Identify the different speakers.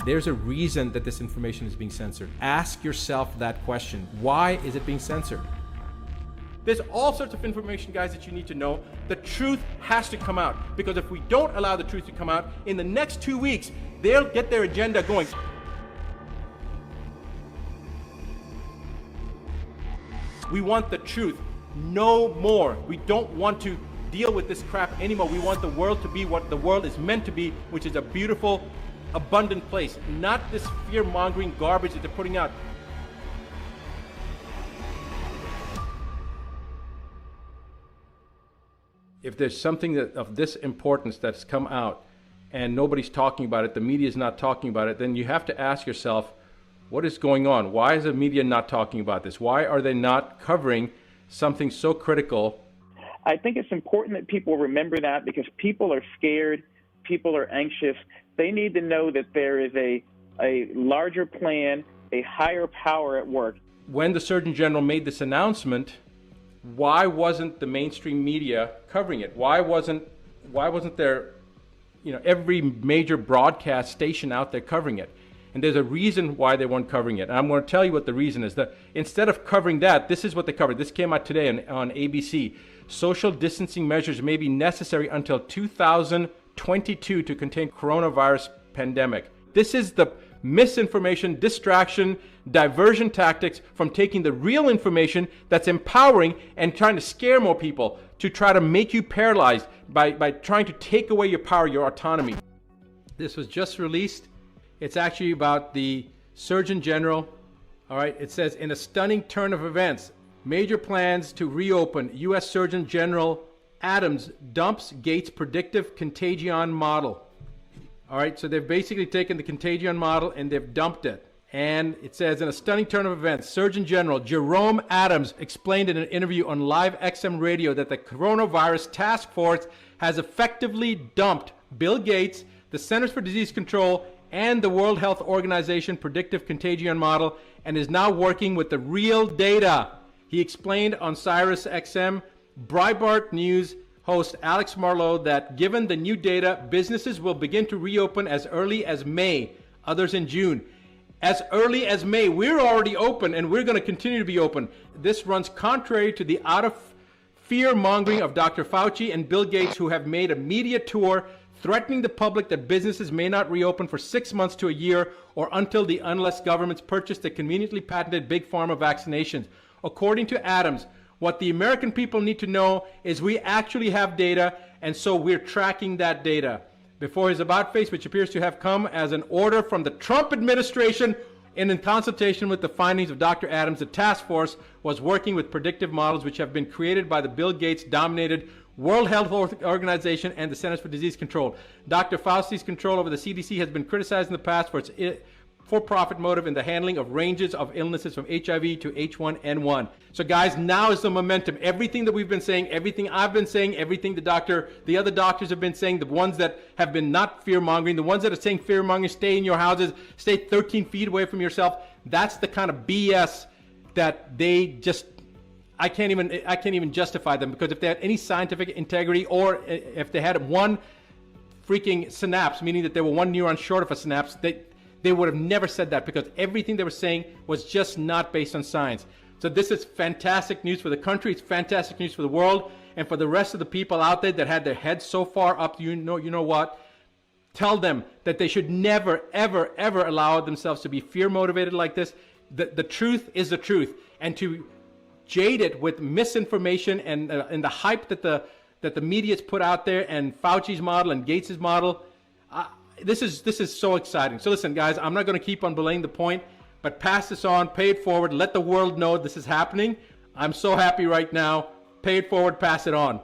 Speaker 1: There's a reason that this information is being censored. Ask yourself that question. Why is it being censored? There's all sorts of information, guys, that you need to know. The truth has to come out, because if we don't allow the truth to come out, in the next 2 weeks, they'll get their agenda going. We want the truth, no more. We don't want to deal with this crap anymore. We want the world to be what the world is meant to be, which is a beautiful, abundant place, not this fear-mongering garbage that they're putting out. If there's something of this importance that's come out and nobody's talking about it, the media is not talking about it, then you have to ask yourself, what is going on? Why is the media not talking about this? Why are they not covering something so critical?
Speaker 2: I think it's important that people remember that, because people are scared, people are anxious. They need to know that there is a larger plan, a higher power at work.
Speaker 1: When the Surgeon General made this announcement, why wasn't the mainstream media covering it? Why wasn't there, every major broadcast station out there covering it? And there's a reason why they weren't covering it. And I'm going to tell you what the reason is. That instead of covering that, this is what they covered. This came out today on ABC. Social distancing measures may be necessary until 2022 to contain coronavirus pandemic. This is the misinformation, distraction, diversion tactics from taking the real information that's empowering and trying to scare more people, to try to make you paralyzed by trying to take away your power, your autonomy. This was just released. It's actually about the Surgeon General. All right, it says, in a stunning turn of events, major plans to reopen. U.S. Surgeon General Adams dumps Gates' predictive contagion model. All right, so they've basically taken the contagion model and they've dumped it. And it says, in a stunning turn of events, Surgeon General Jerome Adams explained in an interview on Live XM Radio that the coronavirus task force has effectively dumped Bill Gates, the Centers for Disease Control, and the World Health Organization predictive contagion model, and is now working with the real data. He explained on Sirius XM Breitbart News host Alex Marlowe that given the new data, businesses will begin to reopen as early as May, others in June. As early as May, we're already open and we're going to continue to be open. This runs contrary to the out of fear mongering of Dr. Fauci and Bill Gates, who have made a media tour threatening the public that businesses may not reopen for 6 months to a year or unless governments purchase the conveniently patented big pharma vaccinations. According to Adams, what the American people need to know is we actually have data, and so we're tracking that data. Before his about face, which appears to have come as an order from the Trump administration and in consultation with the findings of Dr. Adams, the task force was working with predictive models which have been created by the Bill Gates dominated World Health Organization and the Centers for Disease Control. Dr. Fauci's control over the CDC has been criticized in the past for its for-profit motive in the handling of ranges of illnesses from HIV to H1N1. So guys, now is the momentum. Everything that we've been saying, everything I've been saying, everything the other doctors have been saying, the ones that have been not fear-mongering, the ones that are saying fear-mongering, stay in your houses, stay 13 feet away from yourself, that's the kind of BS that they just, I can't even justify them, because if they had any scientific integrity, or if they had one freaking synapse, meaning that they were one neuron short of a synapse, they would have never said that, because everything they were saying was just not based on science. So this is fantastic news for the country. It's fantastic news for the world, and for the rest of the people out there that had their heads so far up, you know what? Tell them that they should never, ever, ever allow themselves to be fear motivated like this. The truth is the truth, and to jade it with misinformation and the hype that the media's put out there, and Fauci's model and Gates's model. This is so exciting. So listen, guys, I'm not going to keep on belaying the point, but pass this on, pay it forward, let the world know this is happening. I'm so happy right now. Pay it forward, pass it on.